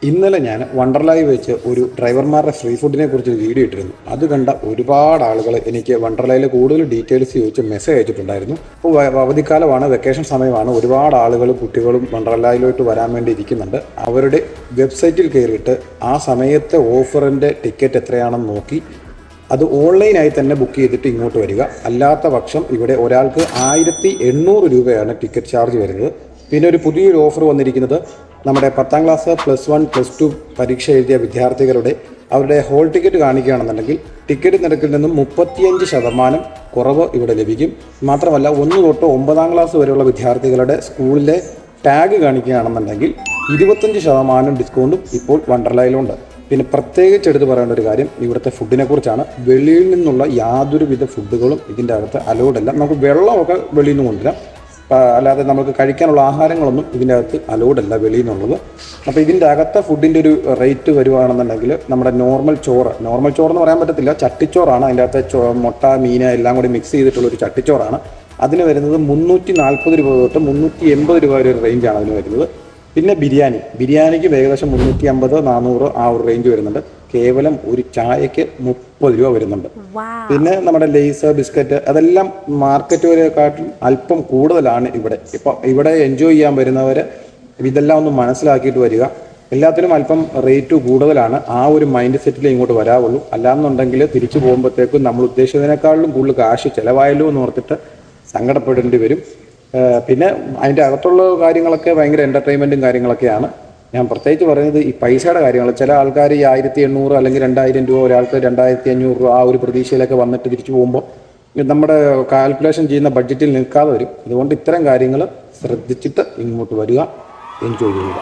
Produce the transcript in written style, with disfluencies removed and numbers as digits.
ഇന്നലെ ഞാൻ വണ്ടർലായിൽ വെച്ച് ഒരു ഡ്രൈവർമാരുടെ ഫ്രീ ഫുഡിനെ കുറിച്ച് വീഡിയോ ഇട്ടിരുന്നു. അത് കണ്ട ഒരുപാട് ആളുകൾ എനിക്ക് വണ്ടർലയിൽ കൂടുതൽ ഡീറ്റെയിൽസ് ചോദിച്ച് മെസ്സേജ് അയച്ചിട്ടുണ്ടായിരുന്നു. ഇപ്പോൾ അവധിക്കാലമാണ്, വെക്കേഷൻ സമയമാണ്. ഒരുപാട് ആളുകളും കുട്ടികളും വണ്ടർലായിലോട്ട് വരാൻ വേണ്ടി ഇരിക്കുന്നുണ്ട്. അവരുടെ വെബ്സൈറ്റിൽ കയറിയിട്ട് ആ സമയത്തെ ഓഫറിൻ്റെ ടിക്കറ്റ് എത്രയാണെന്ന് നോക്കി അത് ഓൺലൈനായി തന്നെ ബുക്ക് ചെയ്തിട്ട് ഇങ്ങോട്ട് വരിക. അല്ലാത്ത പക്ഷം ഇവിടെ ഒരാൾക്ക് 1800 രൂപയാണ് ടിക്കറ്റ് ചാർജ് വരുന്നത്. പിന്നെ ഒരു പുതിയൊരു ഓഫർ വന്നിരിക്കുന്നത് നമ്മുടെ 10ാം ക്ലാസ് +1 +2 പരീക്ഷ എഴുതിയ വിദ്യാർത്ഥികളുടെ അവരുടെ ഹോൾ ടിക്കറ്റ് കാണിക്കുകയാണെന്നുണ്ടെങ്കിൽ ടിക്കറ്റ് നിരക്കിൽ നിന്നും 35% കുറവ് ഇവിടെ ലഭിക്കും. മാത്രമല്ല 1 തൊട്ട് 9ാം ക്ലാസ് വരെയുള്ള വിദ്യാർത്ഥികളുടെ സ്കൂളിലെ ടാഗ് കാണിക്കുകയാണെന്നുണ്ടെങ്കിൽ 25% ഡിസ്കൗണ്ടും ഇപ്പോൾ വണ്ടർലയിലുണ്ട്. പിന്നെ പ്രത്യേകിച്ച് എടുത്ത് പറയേണ്ട ഒരു കാര്യം ഇവിടുത്തെ ഫുഡിനെ കുറിച്ചാണ്. വെളിയിൽ നിന്നുള്ള യാതൊരുവിധ ഫുഡുകളും ഇതിൻ്റെ അകത്ത് അലൗഡ് അല്ല. നമുക്ക് വെള്ളമൊക്കെ വെളിയിൽ നിന്ന് കൊണ്ടുവരാം, അല്ലാതെ നമുക്ക് കഴിക്കാനുള്ള ആഹാരങ്ങളൊന്നും ഇതിൻ്റെ അകത്ത് അലൗഡ് അല്ല വെളിയിൽ നിന്നുള്ളത്. അപ്പോൾ ഇതിൻ്റെ അകത്തെ ഫുഡിൻ്റെ ഒരു റേറ്റ് വരുവാണെന്നുണ്ടെങ്കിൽ നമ്മുടെ നോർമൽ ചോറ് എന്ന് പറയാൻ പറ്റത്തില്ല, ചട്ടിച്ചോറാണ്. അതിൻ്റെ അകത്ത് മുട്ട, മീൻ എല്ലാം കൂടി മിക്സ് ചെയ്തിട്ടുള്ളൊരു ചട്ടിച്ചോറാണ്. അതിന് വരുന്നത് 340 രൂപ തൊട്ട് 380 രൂപ ഒരു റേഞ്ചാണ് അതിന് വരുന്നത്. പിന്നെ ബിരിയാണിക്ക് ഏകദേശം 350-400 ആ ഒരു റേഞ്ച് വരുന്നുണ്ട്. കേവലം ഒരു ചായക്ക് 30 രൂപ വരുന്നുണ്ട്. പിന്നെ നമ്മുടെ ലേസ്, ബിസ്ക്കറ്റ് അതെല്ലാം മാർക്കറ്റ് വരെക്കാട്ടും അല്പം കൂടുതലാണ് ഇവിടെ. ഇപ്പം ഇവിടെ എൻജോയ് ചെയ്യാൻ വരുന്നവർ ഇതെല്ലാം ഒന്ന് മനസ്സിലാക്കിയിട്ട് വരിക. എല്ലാത്തിനും അല്പം റേറ്റ് കൂടുതലാണ്. ആ ഒരു മൈൻഡ് സെറ്റിൽ ഇങ്ങോട്ട് വരാവുള്ളൂ. അല്ലാന്നുണ്ടെങ്കിൽ തിരിച്ചു പോകുമ്പോഴത്തേക്കും നമ്മൾ ഉദ്ദേശിച്ചതിനേക്കാളും കൂടുതൽ കാശ് ചിലവായല്ലോ എന്ന് ഓർത്തിട്ട് സങ്കടപ്പെടേണ്ടി വരും. പിന്നെ അതിൻ്റെ അകത്തുള്ള കാര്യങ്ങളൊക്കെ ഭയങ്കര എൻ്റർടൈൻമെൻറ്റും കാര്യങ്ങളൊക്കെയാണ്. ഞാൻ പ്രത്യേകിച്ച് പറയുന്നത് ഈ പൈസയുടെ കാര്യങ്ങൾ. ചില ആൾക്കാർ ഈ 1800 അല്ലെങ്കിൽ 2000 രൂപ, ഒരാൾക്ക് 2500 രൂപ ആ ഒരു പ്രതീക്ഷയിലൊക്കെ വന്നിട്ട് തിരിച്ചു പോകുമ്പോൾ നമ്മുടെ കാൽക്കുലേഷൻ ചെയ്യുന്ന ബഡ്ജറ്റിൽ നിൽക്കാതെ വരും. അതുകൊണ്ട് ഇത്തരം കാര്യങ്ങൾ ശ്രദ്ധിച്ചിട്ട് ഇങ്ങോട്ട് വരിക, എൻജോയ് ചെയ്യുക.